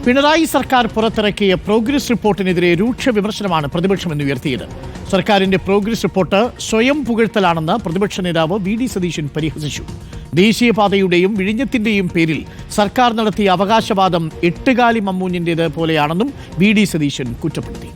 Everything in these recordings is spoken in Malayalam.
പിണറായി സർക്കാർ പുറത്തിറക്കിയ പ്രോഗ്രസ് റിപ്പോർട്ടിനെതിരെ രൂക്ഷ വിമർശനമാണ് പ്രതിപക്ഷമെന്ന് ഉയർത്തിയത്. സർക്കാരിന്റെ പ്രോഗ്രസ് റിപ്പോർട്ട് സ്വയം പുകഴ്ത്തലാണെന്ന് പ്രതിപക്ഷ നേതാവ് വി.ഡി. സതീശൻ പരിഹസിച്ചു. ദേശീയപാതയുടെയും വിഴിഞ്ഞത്തിന്റെയും പേരിൽ സർക്കാർ നടത്തിയ അവകാശവാദം എട്ടുകാലി മമ്മൂഞ്ഞിന്റേത് പോലെയാണെന്നും വി.ഡി. സതീശൻ കുറ്റപ്പെടുത്തി.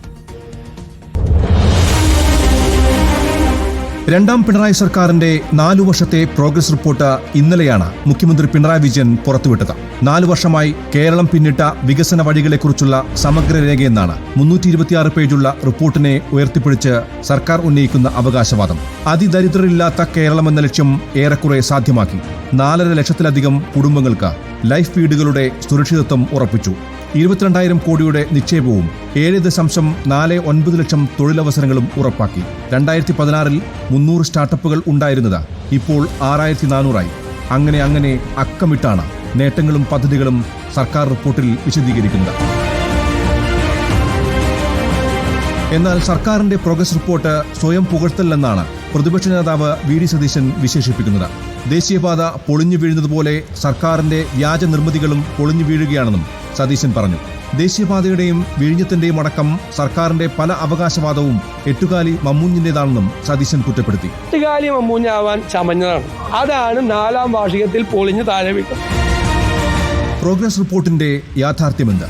രണ്ടാം പിണറായി സർക്കാരിന്റെ 4 വർഷത്തെ പ്രോഗ്രസ് റിപ്പോർട്ട് ഇന്നലെയാണ് മുഖ്യമന്ത്രി പിണറായി വിജയൻ പുറത്തുവിട്ടത്. 4 വർഷമായി കേരളം പിന്നിട്ട വികസന വഴികളെക്കുറിച്ചുള്ള സമഗ്ര രേഖയെന്നാണ് 326 പേജുള്ള റിപ്പോർട്ടിനെ ഉയർത്തിപ്പിടിച്ച് സർക്കാർ ഉന്നയിക്കുന്ന അവകാശവാദം. അതിദരിദ്രരില്ലാത്ത കേരളമെന്ന ലക്ഷ്യം ഏറെക്കുറെ സാധ്യമാക്കി. 4.5 ലക്ഷത്തിലധികം കുടുംബങ്ങൾക്ക് ലൈഫ് വീടുകളുടെ സുരക്ഷിതത്വം ഉറപ്പിച്ചു. 22,000 കോടിയുടെ നിക്ഷേപവും 7.49 ലക്ഷം തൊഴിലവസരങ്ങളും ഉറപ്പാക്കി. 2016-ൽ 300 സ്റ്റാർട്ടപ്പുകൾ ഉണ്ടായിരുന്നത് ഇപ്പോൾ 6,400ആയി. അങ്ങനെ അക്കമിട്ടാണ് നേട്ടങ്ങളും പദ്ധതികളും സർക്കാർ റിപ്പോർട്ടിൽ വിശദീകരിക്കുന്നത്. എന്നാൽ സർക്കാരിന്റെ പ്രോഗ്രസ് റിപ്പോർട്ട് സ്വയം പുകഴ്ത്തലെന്നാണ് പ്രതിപക്ഷ നേതാവ് വി.ഡി. സതീശൻ വിശേഷിപ്പിക്കുന്നത്. ദേശീയപാത പൊളിഞ്ഞു വീഴുന്നതുപോലെ സർക്കാരിന്റെ വ്യാജ നിർമ്മിതികളും പൊളിഞ്ഞു വീഴുകയാണെന്നും സതീശൻ പറഞ്ഞു. ദേശീയപാതയുടെയും വിഴിഞ്ഞത്തിന്റെയും അടക്കം സർക്കാരിന്റെ പല അവകാശവാദവും എട്ടുകാലി മമ്മൂഞ്ഞിന്റേതാണെന്നും സതീശൻ കുറ്റപ്പെടുത്തി. എട്ടുകാലി മമ്മൂഞ്ഞാവാൻ ചമഞ്ഞതാണ്. അതാണ് 4ാം വാർഷികത്തിൽ പൊളിഞ്ഞു താഴെ വീഴുന്നത്. പ്രോഗ്രസ് റിപ്പോർട്ടിന്റെ യാഥാർത്ഥ്യമെന്ത്?